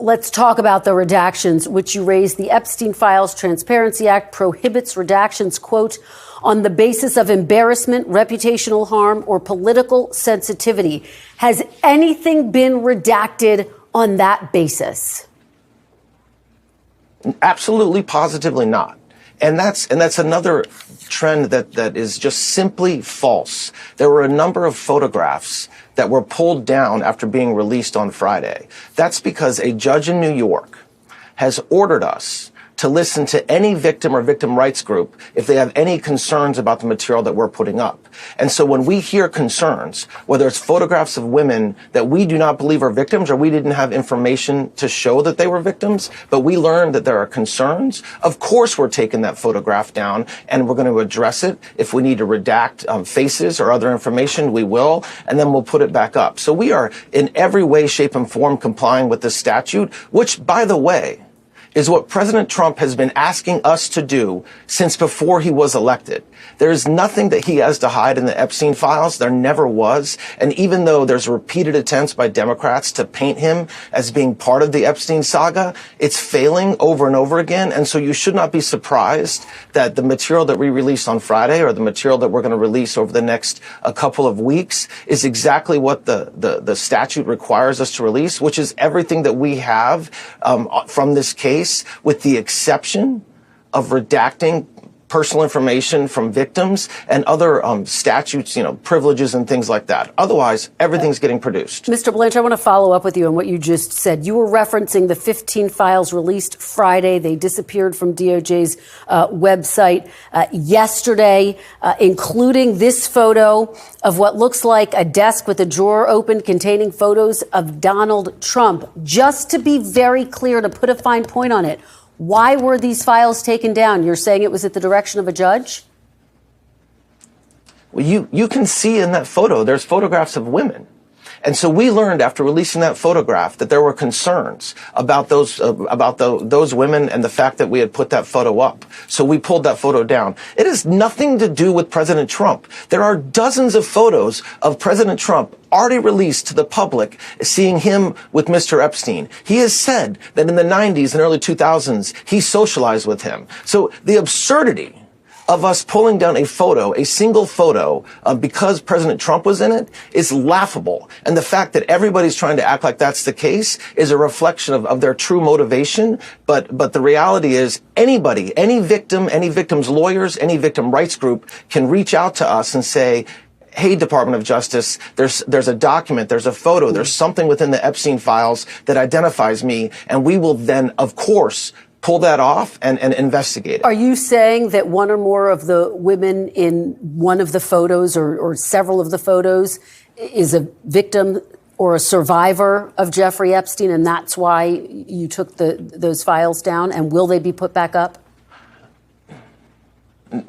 let's talk about the redactions, which you raised. The Epstein Files Transparency Act prohibits redactions, quote, on the basis of embarrassment, reputational harm, or political sensitivity. Has anything been redacted on that basis? Absolutely, positively not. And that's another trend that is just simply false. There were a number of photographs that were pulled down after being released on Friday. That's because a judge in New York has ordered us to listen to any victim or victim rights group if they have any concerns about the material that we're putting up. And so when we hear concerns, whether it's photographs of women that we do not believe are victims or we didn't have information to show that they were victims, but we learned that there are concerns, of course we're taking that photograph down and we're going to address it. If we need to redact faces or other information, we will, and then we'll put it back up. So we are in every way, shape, and form complying with the statute, which, by the way, is what President Trump has been asking us to do since before he was elected. There is nothing that he has to hide in the Epstein files. There never was. And even though there's repeated attempts by Democrats to paint him as being part of the Epstein saga, it's failing over and over again. And so you should not be surprised that the material that we released on Friday or the material that we're going to release over the next couple of weeks is exactly what the statute requires us to release, which is everything that we have from this case, with the exception of redacting personal information from victims and other statutes, privileges and things like that. Otherwise, everything's getting produced. Mr. Blanch, I want to follow up with you on what you just said. You were referencing the 15 files released Friday. They disappeared from DOJ's website yesterday, including this photo of what looks like a desk with a drawer open containing photos of Donald Trump. Just to be very clear, to put a fine point on it, why were these files taken down? You're saying it was at the direction of a judge? Well, you can see in that photo, there's photographs of women. And so we learned after releasing that photograph that there were concerns about those women and the fact that we had put that photo up. So we pulled that photo down. It has nothing to do with President Trump. There are dozens of photos of President Trump already released to the public, seeing him with Mr. Epstein. He has said that in the 90s and early 2000s, he socialized with him. So the absurdity of us pulling down a photo, a single photo, because President Trump was in it, is laughable. And the fact that everybody's trying to act like that's the case is a reflection of their true motivation. But the reality is anybody, any victim, any victim's lawyers, any victim rights group can reach out to us and say, hey, Department of Justice, there's a document, there's a photo, there's something within the Epstein files that identifies me, and we will then, of course, pull that off and investigate it. Are you saying that one or more of the women in one of the photos or several of the photos is a victim or a survivor of Jeffrey Epstein, and that's why you took those files down? And will they be put back up?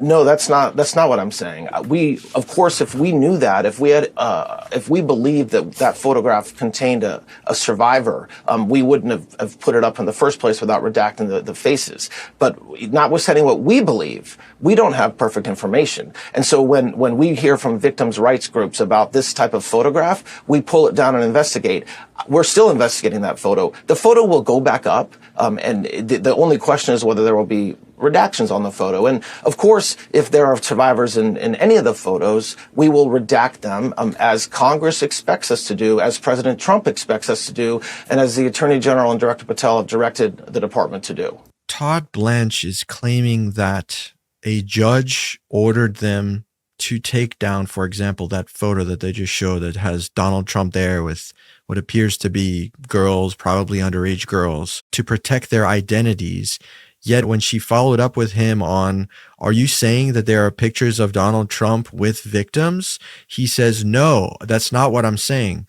No, that's not what I'm saying. We, of course, if we knew that, if we believed that photograph contained a survivor, we wouldn't have put it up in the first place without redacting the faces. But notwithstanding what we believe, we don't have perfect information. And so when we hear from victims' rights groups about this type of photograph, we pull it down and investigate. We're still investigating that photo. The photo will go back up, and the only question is whether there will be redactions on the photo. And of course, if there are survivors in any of the photos, we will redact them as Congress expects us to do, as President Trump expects us to do, and as the Attorney General and Director Patel have directed the department to do. Todd Blanch is claiming that a judge ordered them to take down, for example, that photo that they just showed that has Donald Trump there with what appears to be girls, probably underage girls, to protect their identities. Yet when she followed up with him on, are you saying that there are pictures of Donald Trump with victims? He says, no, that's not what I'm saying.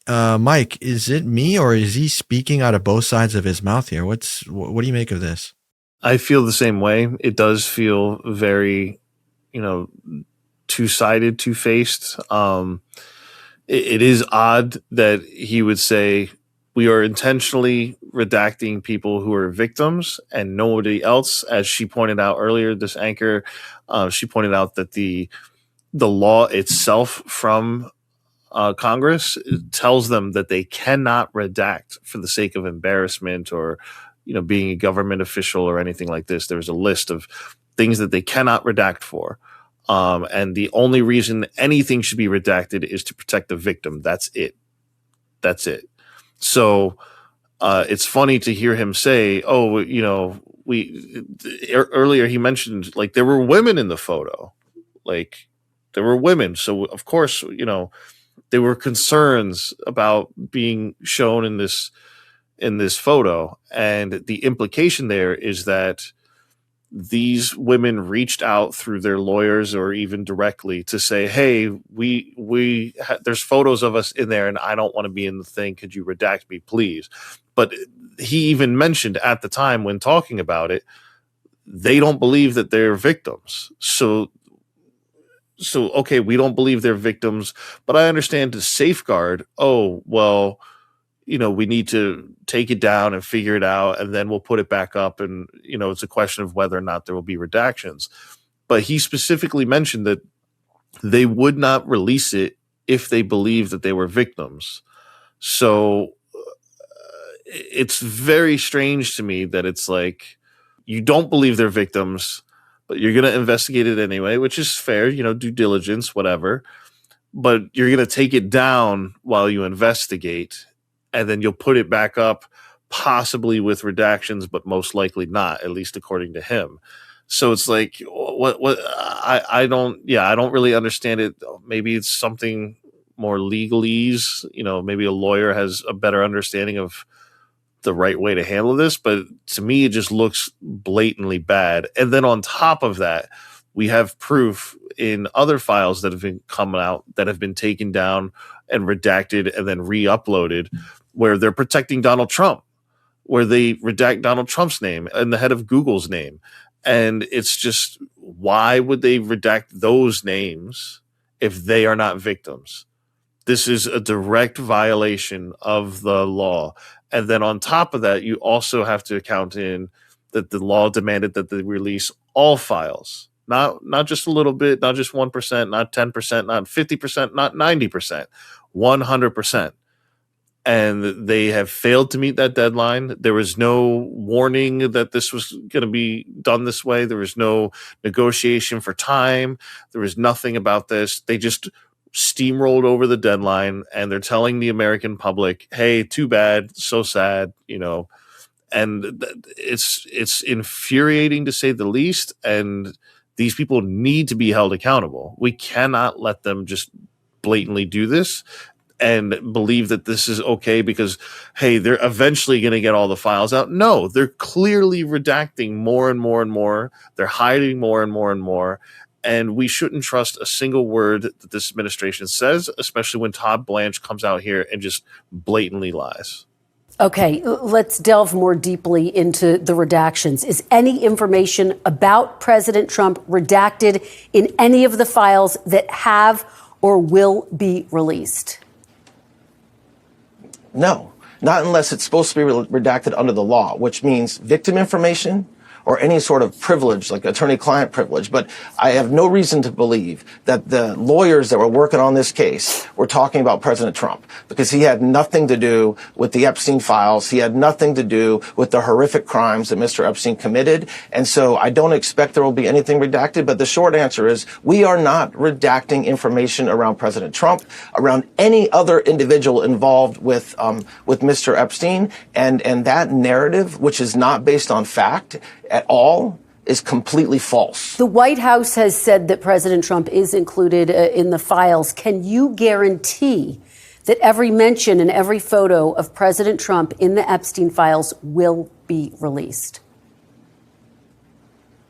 Mike, is it me or is he speaking out of both sides of his mouth here? What do you make of this? I feel the same way. It does feel very, two-sided, two-faced. It is odd that he would say, we are intentionally redacting people who are victims and nobody else. As she pointed out earlier, this anchor, she pointed out that the law itself from Congress tells them that they cannot redact for the sake of embarrassment or, being a government official or anything like this. There's a list of things that they cannot redact for. And the only reason anything should be redacted is to protect the victim. That's it. So it's funny to hear him say, earlier he mentioned like there were women in the photo, like there were women. So of course, there were concerns about being shown in this photo. And the implication there is that these women reached out through their lawyers or even directly to say, hey, there's photos of us in there and I don't want to be in the thing. Could you redact me, please? But he even mentioned at the time when talking about it, they don't believe that they're victims. So okay, we don't believe they're victims, but I understand to safeguard, we need to take it down and figure it out, and then we'll put it back up. And, it's a question of whether or not there will be redactions. But he specifically mentioned that they would not release it if they believed that they were victims. So it's very strange to me that it's like, you don't believe they're victims, but you're going to investigate it anyway, which is fair, due diligence, whatever. But you're going to take it down while you investigate, and then you'll put it back up, possibly with redactions, but most likely not, at least according to him. So it's like, I don't really understand it. Maybe it's something more legalese, maybe a lawyer has a better understanding of the right way to handle this, but to me, it just looks blatantly bad. And then on top of that, we have proof in other files that have been coming out that have been taken down and redacted and then re-uploaded, where they're protecting Donald Trump, where they redact Donald Trump's name and the head of Google's name. And it's just, why would they redact those names if they are not victims? This is a direct violation of the law. And then on top of that, you also have to count in that the law demanded that they release all files, not just a little bit, not just 1%, not 10%, not 50%, not 90%, 100%. And they have failed to meet that deadline. There was no warning that this was going to be done this way. There was no negotiation for time. There was nothing about this. They just steamrolled over the deadline, and they're telling the American public, hey, too bad, so sad, and it's infuriating to say the least. And these people need to be held accountable. We cannot let them just blatantly do this and believe that this is okay because, hey, they're eventually going to get all the files out. No, they're clearly redacting more and more and more. They're hiding more and more and more. And we shouldn't trust a single word that this administration says, especially when Todd Blanch comes out here and just blatantly lies. Okay, let's delve more deeply into the redactions. Is any information about President Trump redacted in any of the files that have or will be released? No, not unless it's supposed to be redacted under the law, which means victim information or any sort of privilege, like attorney-client privilege. But I have no reason to believe that the lawyers that were working on this case were talking about President Trump, because he had nothing to do with the Epstein files. He had nothing to do with the horrific crimes that Mr. Epstein committed. And so I don't expect there will be anything redacted. But the short answer is we are not redacting information around President Trump, around any other individual involved with Mr. Epstein. And that narrative, which is not based on fact at all, is completely false. The White House has said that President Trump is included in the files. Can you guarantee that every mention and every photo of President Trump in the Epstein files will be released?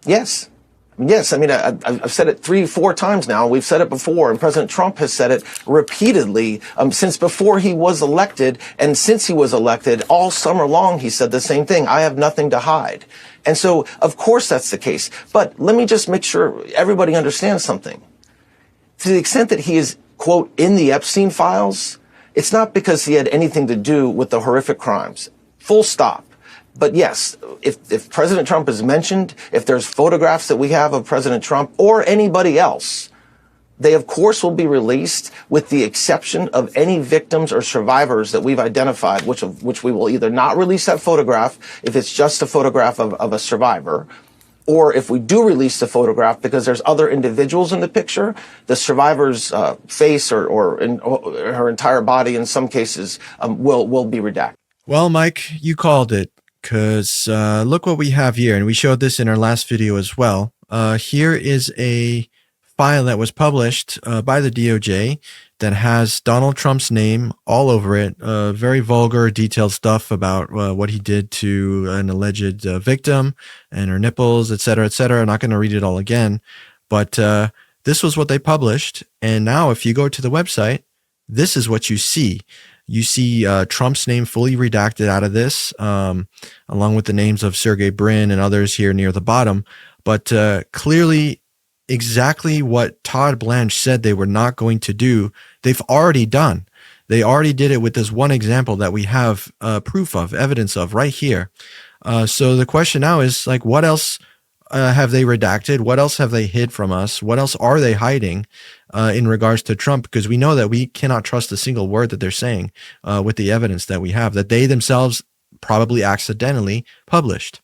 Yes. Yes, I mean, I've said it 3-4 times now. We've said it before, and President Trump has said it repeatedly since before he was elected. And since he was elected, all summer long, he said the same thing. I have nothing to hide. And so, of course, that's the case. But let me just make sure everybody understands something. To the extent that he is, quote, in the Epstein files, it's not because he had anything to do with the horrific crimes. Full stop. But yes, if President Trump is mentioned, if there's photographs that we have of President Trump or anybody else, They, of course, will be released with the exception of any victims or survivors that we've identified, which we will either not release that photograph if it's just a photograph of a survivor, or if we do release the photograph because there's other individuals in the picture, the survivor's face or her entire body in some cases will be redacted. Well, Mike, you called it, because look what we have here, and we showed this in our last video as well. Here is a file that was published by the DOJ that has Donald Trump's name all over it. Very vulgar, detailed stuff about what he did to an alleged victim and her nipples, et cetera, et cetera. I'm not going to read it all again, but this was what they published. And now if you go to the website, this is what you see. You see Trump's name fully redacted out of this, along with the names of Sergey Brin and others here near the bottom. But clearly, exactly what Todd Blanch said they were not going to do, they've already done. They already did it with this one example that we have proof of, evidence of right here. So the question now is, like, what else have they redacted? What else have they hid from us? What else are they hiding in regards to Trump? Because we know that we cannot trust a single word that they're saying with the evidence that we have, that they themselves probably accidentally published.